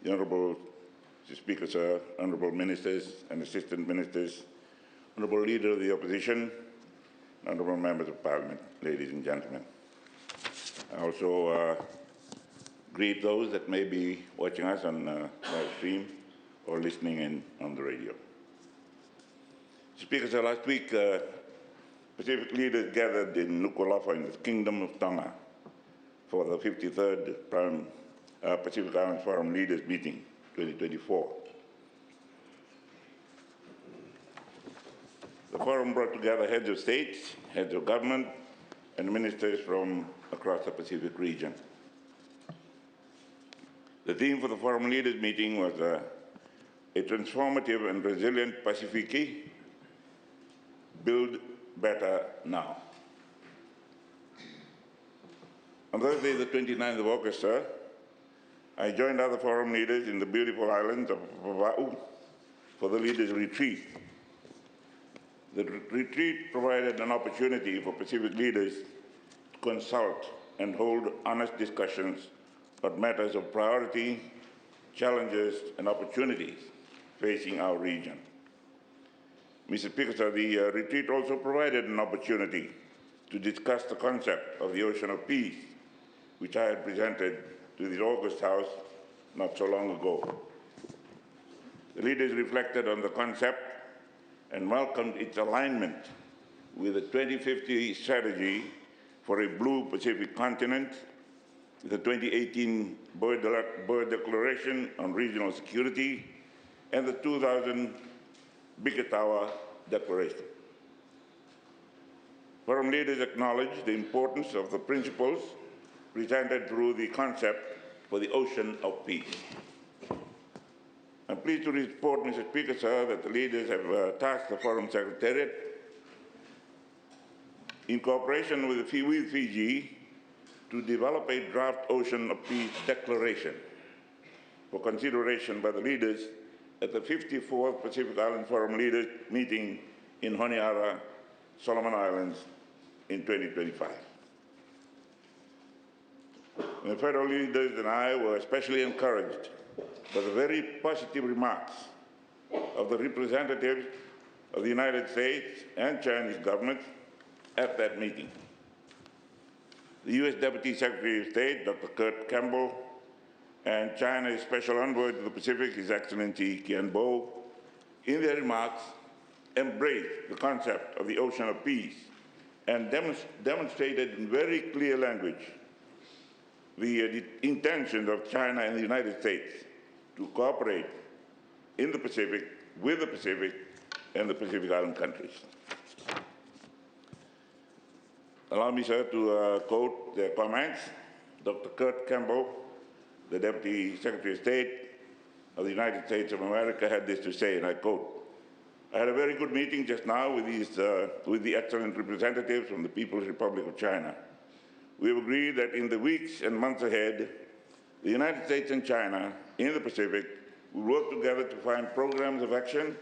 the Honourable Speaker, sir, Honourable Ministers and Assistant Ministers, Honourable Leader of the Opposition, Honourable Members of Parliament, ladies and gentlemen. I also greet those that may be watching us on live stream or listening in on the radio. Speaker, sir, last week, Pacific leaders gathered in Nuku'alofa in the Kingdom of Tonga for the 53rd Pacific Islands Forum Leaders Meeting 2024. The forum brought together heads of states, heads of government, and ministers from across the Pacific region. The theme for the forum leaders meeting was a transformative and resilient Pacific, build better now. On Thursday, the 29th of August, sir, I joined other forum leaders in the beautiful islands of Vava'u for the leaders' retreat. The retreat provided an opportunity for Pacific leaders to consult and hold honest discussions on matters of priority, challenges, and opportunities facing our region. Mr. Speaker, sir, the retreat also provided an opportunity to discuss the concept of the Ocean of Peace, which I had presented to the August House not so long ago. The leaders reflected on the concept and welcomed its alignment with the 2050 strategy for a blue Pacific continent, the 2018 Boer Declaration on Regional Security, and the 2000 Biketawa Declaration. Forum leaders acknowledged the importance of the principles presented through the concept for the Ocean of Peace. I'm pleased to report, Mr. Speaker, sir, that the leaders have tasked the Forum Secretariat in cooperation with Fiji to develop a draft Ocean of Peace declaration for consideration by the leaders at the 54th Pacific Island Forum Leaders meeting in Honiara, Solomon Islands in 2025. The federal leaders and I were especially encouraged by the very positive remarks of the representatives of the United States and Chinese governments at that meeting. The U.S. Deputy Secretary of State, Dr. Kurt Campbell, and China's Special Envoy to the Pacific, His Excellency Qian Bo, in their remarks, embraced the concept of the Ocean of Peace and demonstrated in very clear language the intentions of China and the United States to cooperate in the Pacific, with the Pacific, and the Pacific Island countries. Allow me, sir, to quote their comments. Dr. Kurt Campbell, the Deputy Secretary of State of the United States of America, had this to say, and I quote, "I had a very good meeting just now with the excellent representatives from the People's Republic of China. We have agreed that in the weeks and months ahead, the United States and China in the Pacific will work together to find programs of action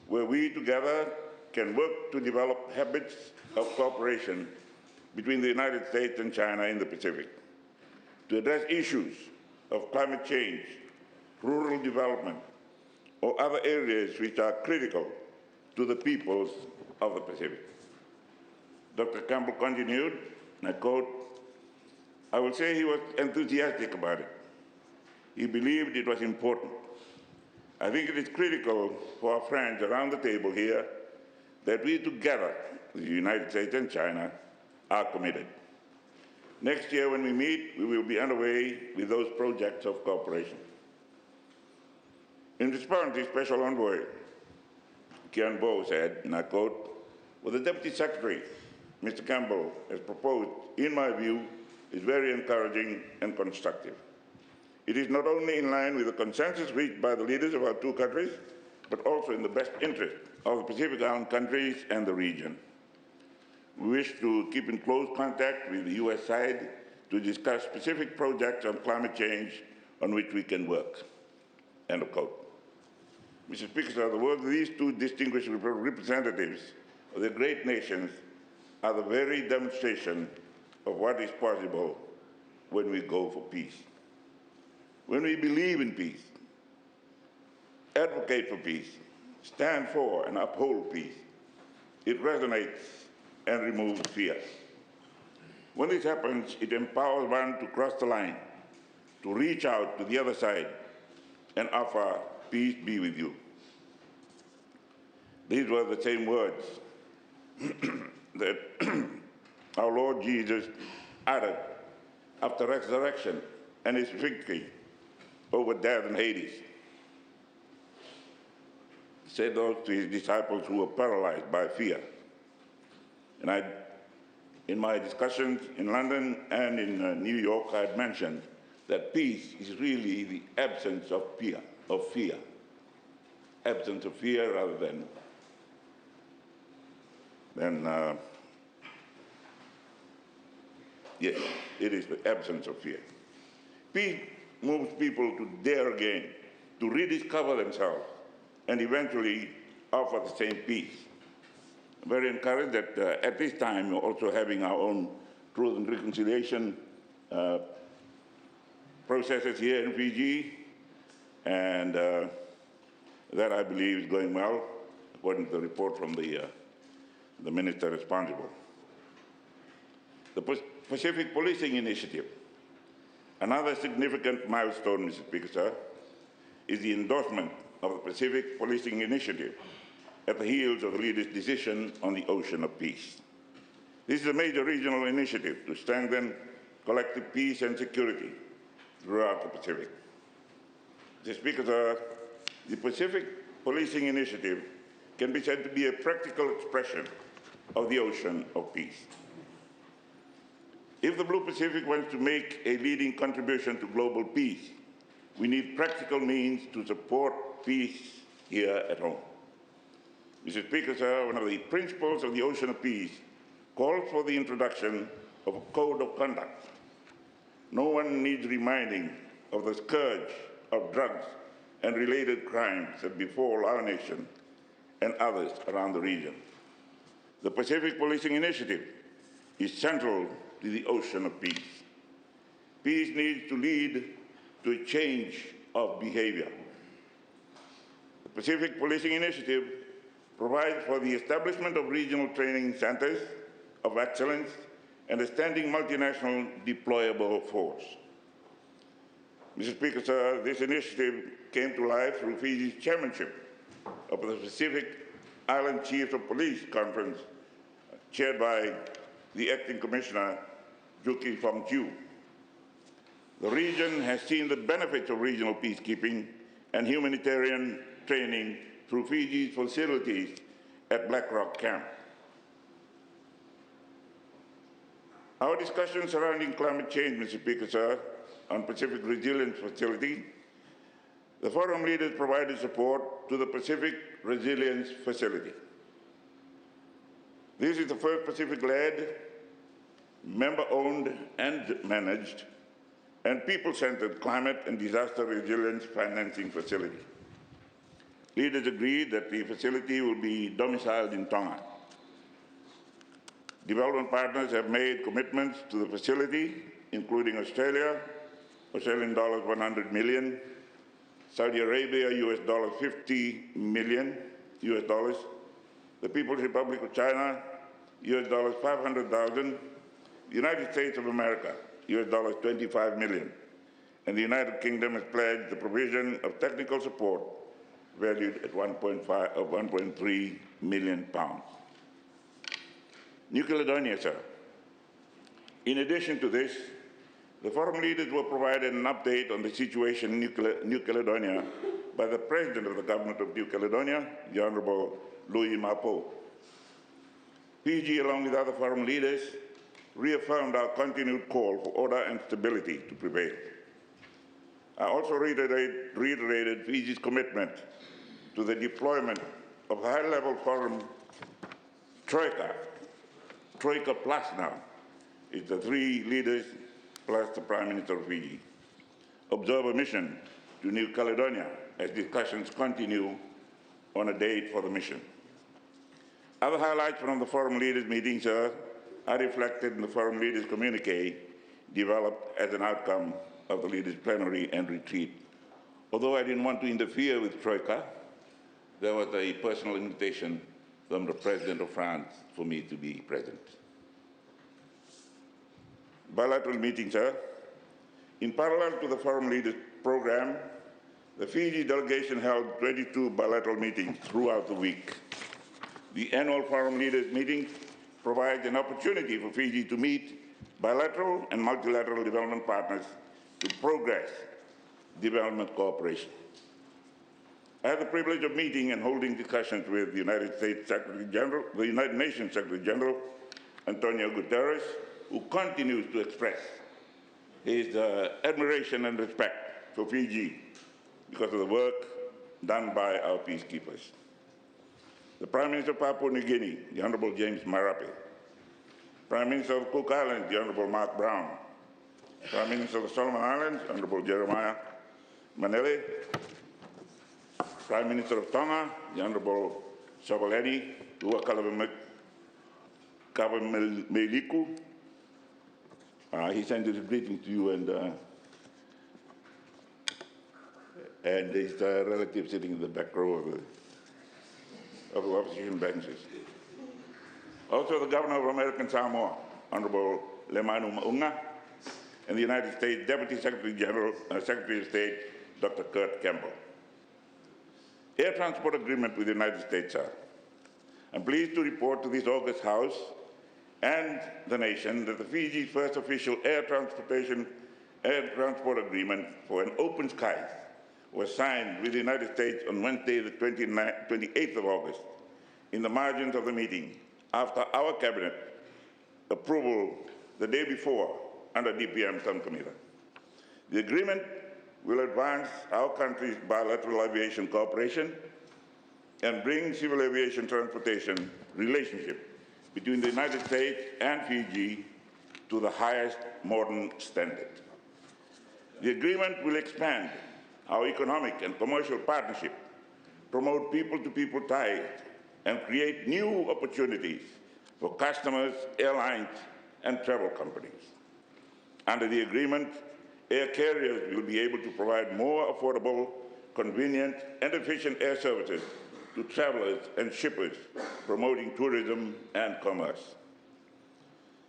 where we together can work to develop habits of cooperation between the United States and China in the Pacific, to address issues of climate change, rural development, or other areas which are critical to the peoples of the Pacific." Dr. Campbell continued, and I quote, "I will say he was enthusiastic about it. He believed it was important. I think it is critical for our friends around the table here that we together, the United States and China, are committed. Next year when we meet, we will be underway with those projects of cooperation." In response, the Special Envoy, Qian Bo, said, and I quote, "What the Deputy Secretary, Mr. Campbell, has proposed, in my view, is very encouraging and constructive. It is not only in line with the consensus reached by the leaders of our two countries, but also in the best interest of the Pacific Island countries and the region. We wish to keep in close contact with the U.S. side to discuss specific projects on climate change on which we can work." End of quote. Mr. Speaker, sir, the work of these two distinguished representatives of the great nations are the very demonstration of what is possible when we go for peace. When we believe in peace, advocate for peace, stand for and uphold peace. It resonates and removes fear. When this happens, it empowers one to cross the line, to reach out to the other side and offer peace be with you. These were the same words that our Lord Jesus uttered after resurrection and his victory over death and Hades. He said those to his disciples who were paralyzed by fear. And in my discussions in London and in New York, I had mentioned that peace is really the absence of fear, absence of fear rather than yes, it is the absence of fear. Peace moves people to dare again, to rediscover themselves, and eventually offer the same peace. I'm very encouraged that at this time we're also having our own truth and reconciliation processes here in Fiji, and that I believe is going well, according to the report from the minister responsible. The Pacific Policing Initiative, another significant milestone, Mr. Speaker, sir, is the endorsement of the Pacific Policing Initiative at the heels of the leaders' decision on the Ocean of Peace. This is a major regional initiative to strengthen collective peace and security throughout the Pacific. Mr. Speaker, sir, the Pacific Policing Initiative can be said to be a practical expression of the Ocean of Peace. If the Blue Pacific wants to make a leading contribution to global peace, we need practical means to support peace here at home. Mr. Speaker, sir, one of the principles of the Ocean of Peace calls for the introduction of a code of conduct. No one needs reminding of the scourge of drugs and related crimes that befall our nation and others around the region. The Pacific Policing Initiative is central to the Ocean of Peace. Peace needs to lead to a change of behavior. The Pacific Policing Initiative provides for the establishment of regional training centers of excellence and a standing multinational deployable force. Mr. Speaker, sir, this initiative came to life through Fiji's chairmanship of the Pacific Island Chiefs of Police Conference, chaired by the acting commissioner, Juki Fongchu. The region has seen the benefits of regional peacekeeping and humanitarian training through Fiji's facilities at Black Rock Camp. Our discussion surrounding climate change, Mr. Speaker, sir, on Pacific Resilience Facility, the forum leaders provided support to the Pacific Resilience Facility. This is the first Pacific-led, member-owned and managed, and people-centered climate and disaster resilience financing facility. Leaders agreed that the facility will be domiciled in Tonga. Development partners have made commitments to the facility, including Australia, Australian dollars 100 million, Saudi Arabia, US dollars 50 million, US dollars, the People's Republic of China, US dollars 500,000, the United States of America, US dollars 25 million, and the United Kingdom has pledged the provision of technical support valued at 1.3 million pounds. New Caledonia, sir. In addition to this, the forum leaders were provided an update on the situation in New Caledonia by the President of the Government of New Caledonia, the Honourable Louis Mapo. Fiji, along with other forum leaders, reaffirmed our continued call for order and stability to prevail. I also reiterated Fiji's commitment to the deployment of high-level forum Troika Plus now, is the three leaders plus the Prime Minister of Fiji. Observer mission to New Caledonia as discussions continue on a date for the mission. Other highlights from the forum leaders meetings are reflected in the forum leaders communique developed as an outcome of the leaders plenary and retreat Although I didn't want to interfere with Troika, there was a personal invitation from the President of France for me to be present. Bilateral meetings, sir. In parallel to the Forum Leaders Program, the Fiji delegation held 22 bilateral meetings throughout the week. The annual Forum Leaders meeting provides an opportunity for Fiji to meet bilateral and multilateral development partners to progress development cooperation. I had the privilege of meeting and holding discussions with the United States Secretary General, the United Nations Secretary General, Antonio Guterres, who continues to express his admiration and respect for Fiji because of the work done by our peacekeepers. The Prime Minister of Papua New Guinea, the Honorable James Marape, Prime Minister of Cook Islands, the Honorable Mark Brown, Prime Minister of the Solomon Islands, Honorable Jeremiah Manele, Prime Minister of Tonga, the Honorable Soboleni Kavameliku. He sent his greeting to you and his relative sitting in the back row of the opposition benches. Also the Governor of American Samoa, Honorable Lemanu Maunga, and the United States Deputy Secretary General, Secretary of State, Dr. Kurt Campbell. Air transport agreement with the United States, sir. I'm pleased to report to this August House and the nation that the Fiji's first official air transport agreement for an open skies was signed with the United States on Wednesday, the 28th of August, in the margins of the meeting, after our cabinet approval the day before under DPM subcommittee. The agreement will advance our country's bilateral aviation cooperation and bring civil aviation transportation relationship between the United States and Fiji to the highest modern standard. The agreement will expand our economic and commercial partnership, promote people-to-people ties, and create new opportunities for customers, airlines, and travel companies. Under the agreement, air carriers will be able to provide more affordable, convenient, and efficient air services to travelers and shippers, promoting tourism and commerce.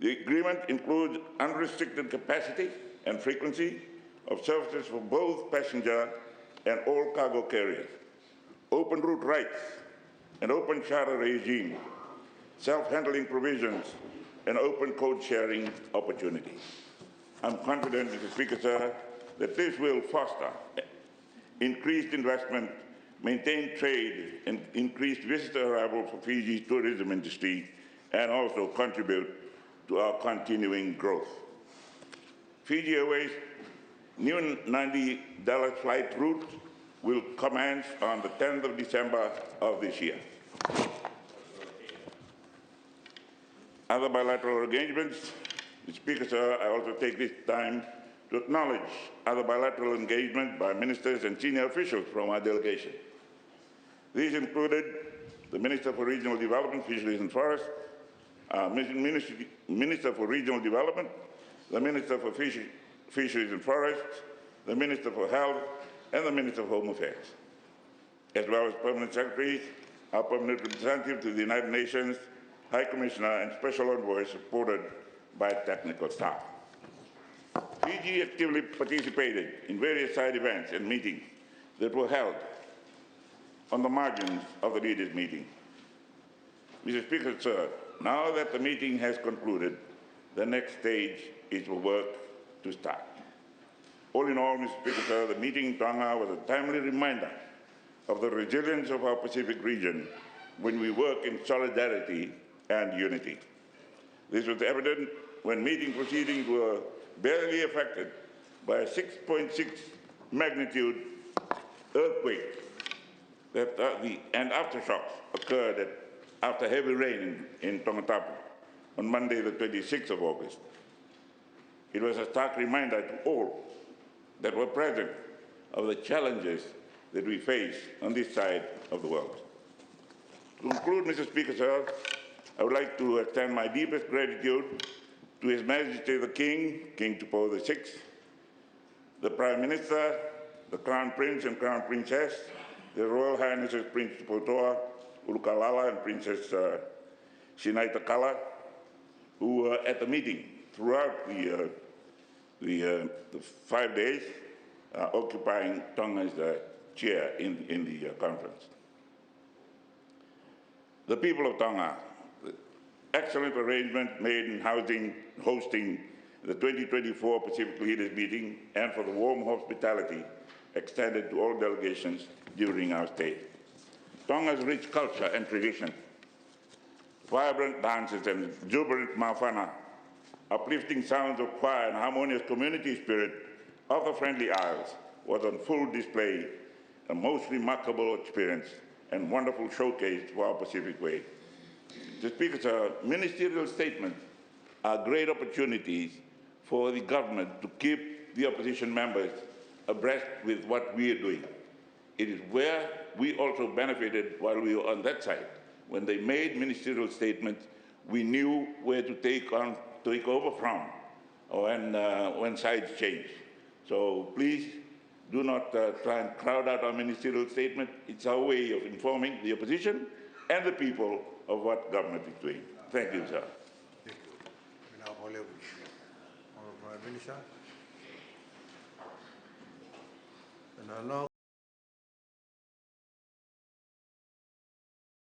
The agreement includes unrestricted capacity and frequency of services for both passenger and all cargo carriers, open route rights, an open charter regime, self-handling provisions, and open code sharing opportunities. I'm confident, Mr. Speaker, sir, that this will foster increased investment, maintain trade, and increase visitor arrival for Fiji's tourism industry, and also contribute to our continuing growth. Fiji Airways' new 90 Dallas flight route will commence on the 10th of December of this year. Other bilateral engagements, Mr. Speaker, sir, I also take this time to acknowledge other bilateral engagement by ministers and senior officials from our delegation. These included the Minister for Regional Development, Fisheries and Forests, Minister for Regional Development, the Minister for Fisheries and Forests, the Minister for Health, and the Minister of Home Affairs, as well as permanent secretaries, our permanent representative to the United Nations, High Commissioner, and Special Envoy, supported by technical staff. Fiji actively participated in various side events and meetings that were held on the margins of the leaders' meeting. Mr. Speaker, sir, now that the meeting has concluded, the next stage is for work to start. All in all, Mr. Speaker, sir, the meeting in Tonga was a timely reminder of the resilience of our Pacific region when we work in solidarity and unity. This was evident when meeting proceedings were barely affected by a 6.6 magnitude earthquake and aftershocks occurred after heavy rain in Tongatapu on Monday, the 26th of August. It was a stark reminder to all that were present of the challenges that we face on this side of the world. To conclude, Mr. Speaker, sir, I would like to extend my deepest gratitude to His Majesty the King, King Tupo VI, the Prime Minister, the Crown Prince and Crown Princess, the Royal Highnesses Prince Tupotoa Ulukalala and Princess Sinaitakala, who were at the meeting throughout the 5 days, occupying Tonga as the chair in the conference. The people of Tonga, the excellent arrangement made in hosting the 2024 Pacific Leaders Meeting, and for the warm hospitality extended to all delegations during our stay. Tonga's rich culture and tradition, vibrant dances and jubilant mawhana, uplifting sounds of choir and harmonious community spirit of the Friendly Isles was on full display, a most remarkable experience and wonderful showcase for our Pacific Way. To speak as a ministerial statement are great opportunities for the government to keep the opposition members abreast with what we are doing. It is where we also benefited while we were on that side. When they made ministerial statements, we knew where to take over from when sides change. So please do not try and crowd out our ministerial statement. It's our way of informing the opposition and the people of what government is doing. Thank you, sir. Thank you. Minister. And now